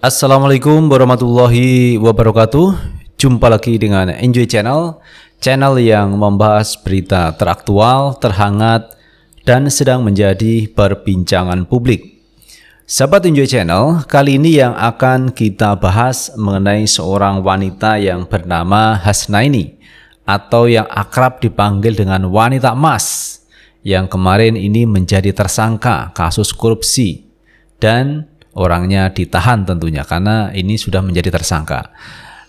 Assalamualaikum warahmatullahi wabarakatuh. Jumpa lagi dengan Enjoy Channel, channel yang membahas berita teraktual, terhangat, dan sedang menjadi perbincangan publik. Sahabat Enjoy Channel, kali ini yang akan kita bahas mengenai seorang wanita yang bernama Hasnaini, atau yang akrab dipanggil dengan wanita emas, yang kemarin ini menjadi tersangka kasus korupsi dan orangnya ditahan tentunya karena ini sudah menjadi tersangka.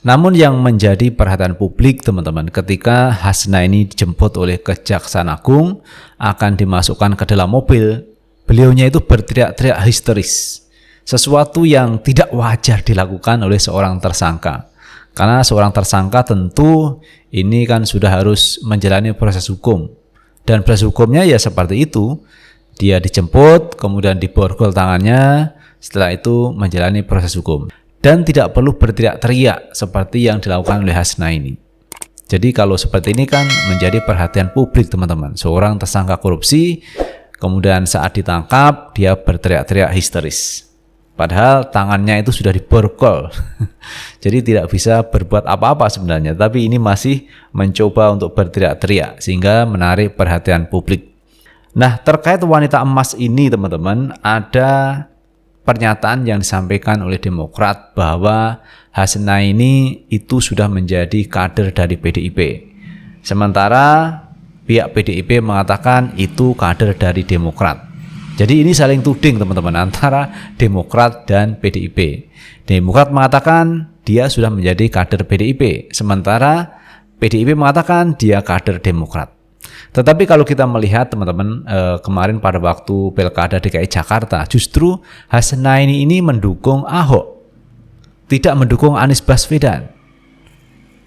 Namun yang menjadi perhatian publik teman-teman, ketika Hasnaini dijemput oleh Kejaksaan Agung akan dimasukkan ke dalam mobil, beliaunya itu berteriak-teriak histeris. Sesuatu yang tidak wajar dilakukan oleh seorang tersangka. Karena seorang tersangka tentu ini kan sudah harus menjalani proses hukum. Dan proses hukumnya ya seperti itu. Dia dijemput, kemudian diborgol tangannya, setelah itu menjalani proses hukum dan tidak perlu berteriak-teriak seperti yang dilakukan oleh Hasnaini. Jadi kalau seperti ini kan menjadi perhatian publik teman-teman. Seorang tersangka korupsi kemudian saat ditangkap dia berteriak-teriak histeris. Padahal tangannya itu sudah diborgol. Jadi tidak bisa berbuat apa-apa sebenarnya, tapi ini masih mencoba untuk berteriak-teriak sehingga menarik perhatian publik. Nah, terkait wanita emas ini teman-teman, ada pernyataan yang disampaikan oleh Demokrat bahwa Hasnaini itu sudah menjadi kader dari PDIP. Sementara pihak PDIP mengatakan itu kader dari Demokrat. Jadi ini saling tuding teman-teman antara Demokrat dan PDIP. Demokrat mengatakan dia sudah menjadi kader PDIP, sementara PDIP mengatakan dia kader Demokrat. Tetapi kalau kita melihat teman-teman kemarin pada waktu Pilkada DKI Jakarta, justru Hasnaini ini mendukung Ahok, tidak mendukung Anies Baswedan.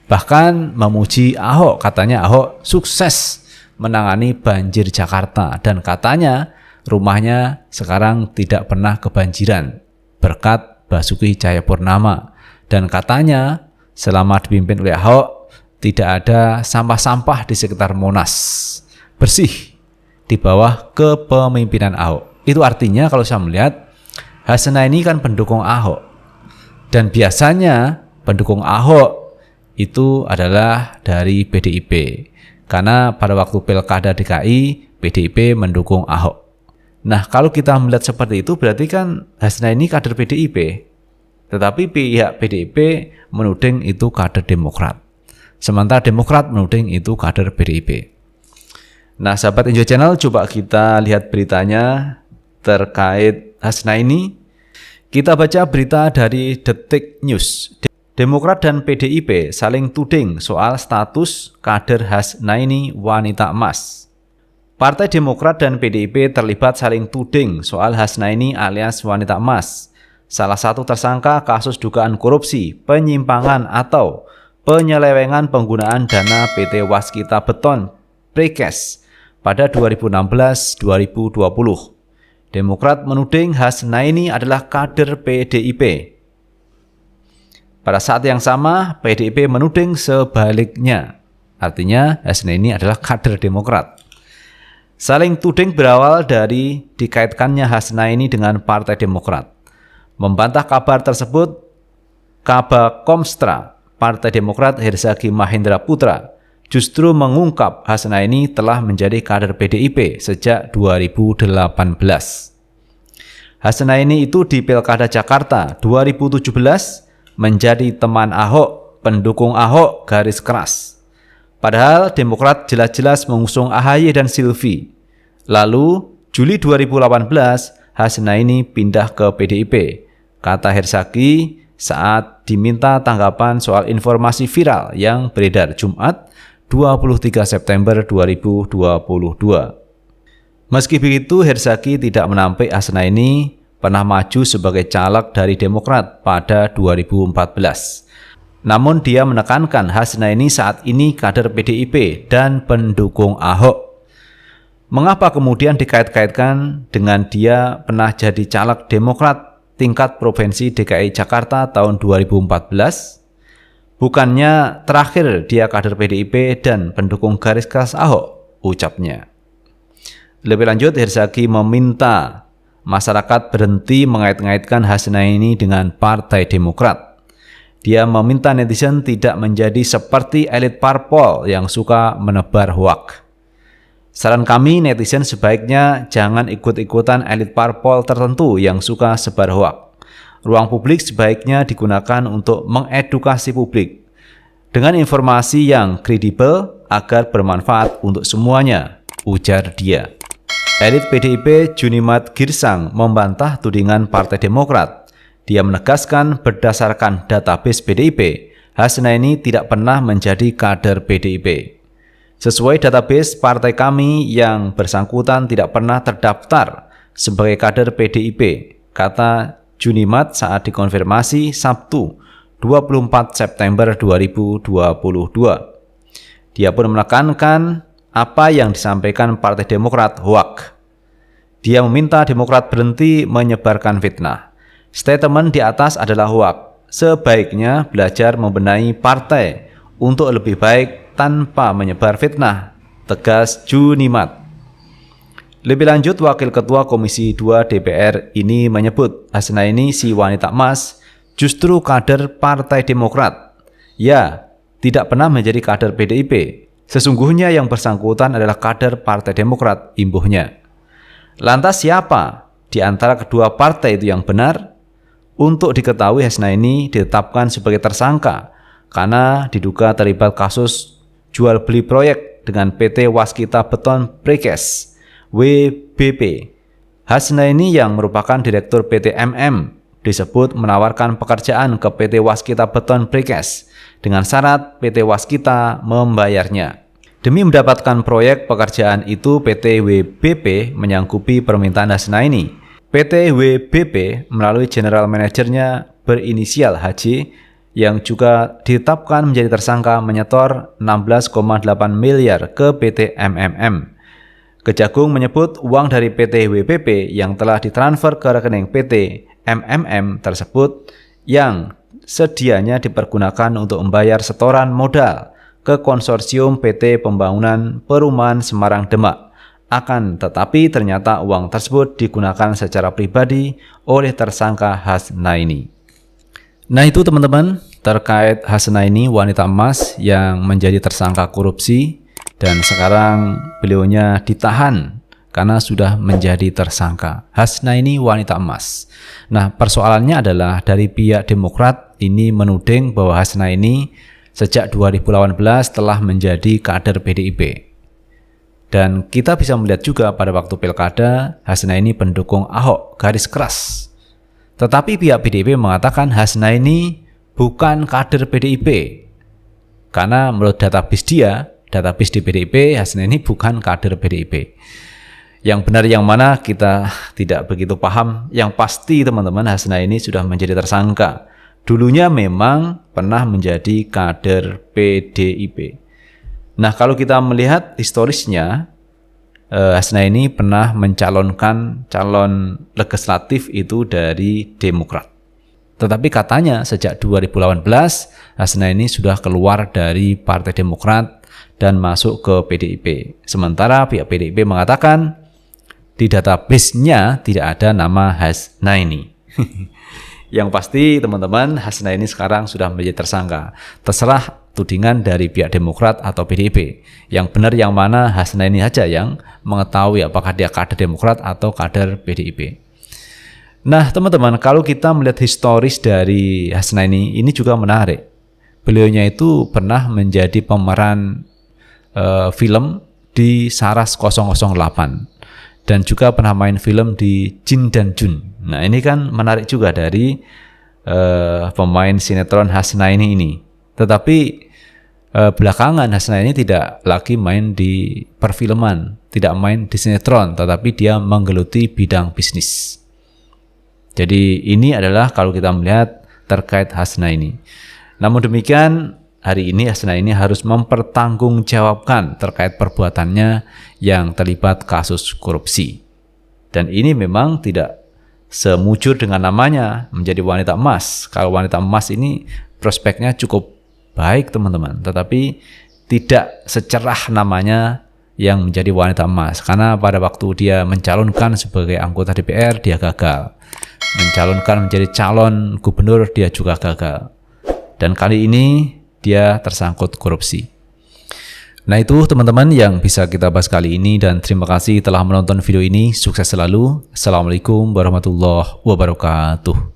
Bahkan memuji Ahok, katanya Ahok sukses menangani banjir Jakarta dan katanya rumahnya sekarang tidak pernah kebanjiran berkat Basuki Cahayapurnama, dan katanya selama dipimpin oleh Ahok tidak ada sampah-sampah di sekitar Monas, bersih di bawah kepemimpinan Ahok. Itu artinya kalau saya melihat Hasnaini kan pendukung Ahok, dan biasanya pendukung Ahok itu adalah dari PDIP karena pada waktu Pilkada DKI PDIP mendukung Ahok. Nah, kalau kita melihat seperti itu berarti kan Hasnaini kader PDIP, tetapi pihak PDIP menuding itu kader Demokrat. Sementara Demokrat menuding itu kader PDIP. Nah, sahabat Enjoy Channel, coba kita lihat beritanya terkait Hasnaini. Kita baca berita dari Detik News. Demokrat dan PDIP saling tuding soal status kader Hasnaini wanita emas. Partai Demokrat dan PDIP terlibat saling tuding soal Hasnaini alias wanita emas, salah satu tersangka kasus dugaan korupsi, penyimpangan atau penyelewengan penggunaan dana PT Waskita Beton Precast pada 2016-2020. Demokrat menuding Hasnaini adalah kader PDIP. Pada saat yang sama, PDIP menuding sebaliknya. Artinya Hasnaini adalah kader Demokrat. Saling tuding berawal dari dikaitkannya Hasnaini dengan Partai Demokrat. Membantah kabar tersebut, Kabakomstra Partai Demokrat Herzaki Mahendra Putra justru mengungkap Hasnaini telah menjadi kader PDIP sejak 2018. Hasnaini itu di Pilkada Jakarta 2017 menjadi teman Ahok, pendukung Ahok garis keras. Padahal Demokrat jelas-jelas mengusung AHY dan Silvi. Lalu Juli 2018 Hasnaini pindah ke PDIP, kata Herzaki saat diminta tanggapan soal informasi viral yang beredar Jumat 23 September 2022. Meski begitu, Herzaki tidak menampik Hasnaini pernah maju sebagai caleg dari Demokrat pada 2014. Namun dia menekankan Hasnaini saat ini kader PDIP dan pendukung Ahok. Mengapa kemudian dikait-kaitkan dengan dia pernah jadi caleg Demokrat tingkat Provinsi DKI Jakarta tahun 2014? Bukannya terakhir dia kader PDIP dan pendukung garis keras Ahok, ucapnya. Lebih lanjut, Herzaki meminta masyarakat berhenti mengait-ngaitkan Hasnaini dengan Partai Demokrat. Dia meminta netizen tidak menjadi seperti elit parpol yang suka menebar hoak. Saran kami, netizen sebaiknya jangan ikut-ikutan elit parpol tertentu yang suka sebar hoak. Ruang publik sebaiknya digunakan untuk mengedukasi publik dengan informasi yang kredibel agar bermanfaat untuk semuanya, ujar dia. Elit PDIP Junimat Girsang membantah tudingan Partai Demokrat. Dia menegaskan berdasarkan database PDIP, Hasnaini tidak pernah menjadi kader PDIP. Sesuai database partai kami, yang bersangkutan tidak pernah terdaftar sebagai kader PDIP, kata Junimat saat dikonfirmasi Sabtu 24 September 2022. Dia pun menekankan apa yang disampaikan Partai Demokrat hoak. Dia meminta Demokrat berhenti menyebarkan fitnah. Statement di atas adalah hoak. Sebaiknya belajar membenahi partai untuk lebih baik tanpa menyebar fitnah, tegas Junimat. Lebih lanjut, Wakil Ketua Komisi 2 DPR ini menyebut Hasnaini, si wanita emas, justru kader Partai Demokrat. Ya, tidak pernah menjadi kader PDIP. Sesungguhnya yang bersangkutan adalah kader Partai Demokrat, imbuhnya. Lantas siapa di antara kedua partai itu yang benar? Untuk diketahui, Hasnaini ditetapkan sebagai tersangka karena diduga terlibat kasus jual beli proyek dengan PT Waskita Beton Precast WBP. Hasnaini yang merupakan direktur PT MM disebut menawarkan pekerjaan ke PT Waskita Beton Precast dengan syarat PT Waskita membayarnya. Demi mendapatkan proyek pekerjaan itu, PT WBP menyanggupi permintaan Hasnaini. PT WBP melalui general manajernya berinisial HJ yang juga ditetapkan menjadi tersangka menyetor 16,8 miliar ke PT MMM. Kejagung menyebut uang dari PT WBP yang telah ditransfer ke rekening PT MMM tersebut yang sedianya dipergunakan untuk membayar setoran modal ke konsorsium PT Pembangunan Perumahan Semarang Demak. Akan tetapi ternyata uang tersebut digunakan secara pribadi oleh tersangka Hasnaini. Nah, itu teman-teman terkait Hasnaini, wanita emas yang menjadi tersangka korupsi dan sekarang beliaunya ditahan karena sudah menjadi tersangka. Hasnaini, wanita emas. Nah, persoalannya adalah dari pihak Demokrat ini menuding bahwa Hasnaini sejak 2018 telah menjadi kader PDIP. Dan kita bisa melihat juga pada waktu pilkada, Hasnaini pendukung Ahok garis keras. Tetapi pihak PDIP mengatakan Hasnaini bukan kader PDIP. Karena menurut database di PDIP, Hasnaini bukan kader PDIP. Yang benar yang mana kita tidak begitu paham. Yang pasti teman-teman, Hasnaini sudah menjadi tersangka. Dulunya memang pernah menjadi kader PDIP. Nah, kalau kita melihat historisnya, Hasnaini pernah mencalonkan calon legislatif itu dari Demokrat. Tetapi katanya sejak 2018 Hasnaini sudah keluar dari Partai Demokrat dan masuk ke PDIP. Sementara pihak PDIP mengatakan di database-nya tidak ada nama Hasnaini. Yang pasti teman-teman, Hasnaini sekarang sudah menjadi tersangka. Terserah tudingan dari pihak Demokrat atau PDIP. Yang benar yang mana, Hasnaini saja yang mengetahui apakah dia kader Demokrat atau kader PDIP. Nah teman-teman, kalau kita melihat historis dari Hasnaini, ini juga menarik. Beliaunya itu pernah menjadi pemeran film di Saras 008 dan juga pernah main film di Jin dan Jun. Nah ini kan menarik juga dari pemain sinetron Hasnaini ini. Tetapi belakangan Hasnaini tidak lagi main di perfilman, tidak main di sinetron, tetapi dia menggeluti bidang bisnis. Jadi ini adalah kalau kita melihat terkait Hasnaini. Namun demikian, hari ini Hasnaini harus mempertanggungjawabkan terkait perbuatannya yang terlibat kasus korupsi. Dan ini memang tidak semujur dengan namanya menjadi wanita emas. Kalau wanita emas ini prospeknya cukup baik teman-teman, tetapi tidak secerah namanya yang menjadi wanita emas. Karena pada waktu dia mencalonkan sebagai anggota DPR, dia gagal. Mencalonkan menjadi calon gubernur, dia juga gagal. Dan kali ini dia tersangkut korupsi. Nah itu teman-teman yang bisa kita bahas kali ini, dan terima kasih telah menonton video ini. Sukses selalu. Assalamualaikum warahmatullahi wabarakatuh.